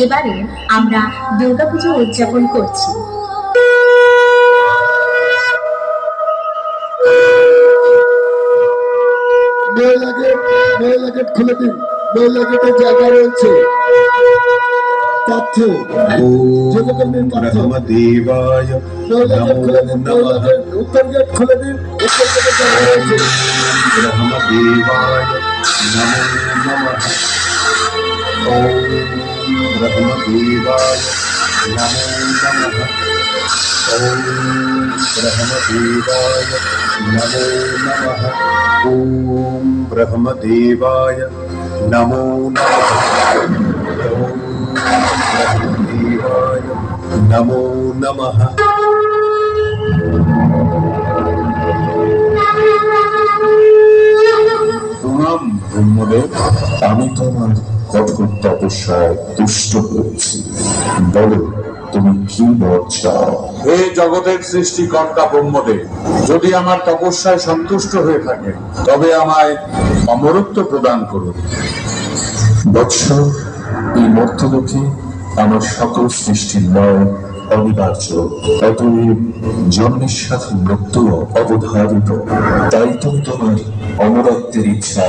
এবারে আমরা দুর্গাপুজো উদযাপন করছি। মহিলা গেট খুলে দিন, মহিলা গেটের জায়গা রয়েছে। উত্তর গেট খুলে দিন, উত্তর গেটের জায়গা রয়েছে। ব্রহ্মদেবায় নমো নমঃ। ওম ব্রহ্মদেবায় নমো নমঃ। ব্রহ্মদেবায় নমো নমঃ। প্রণাম ব্রহ্মদেব, আমি তোমার কঠোর তপস্যায় তুষ্ট হয়েছি। বলো, তুমি কি বর চাও? হে জগতের সৃষ্টিকর্তা ব্রহ্মদেব, যদি আমার তপস্যায় সন্তুষ্ট হয়ে থাকে তবে আমায় অমরত্ব প্রদান করুন। বৎস, এই মর্তলোকে আমার সকল সৃষ্টির লয় অনিবার্য, অতএব জন্মের সাথে মৃত্যু অবধারিত। তাই তুমি তোমার অমরত্বের ইচ্ছা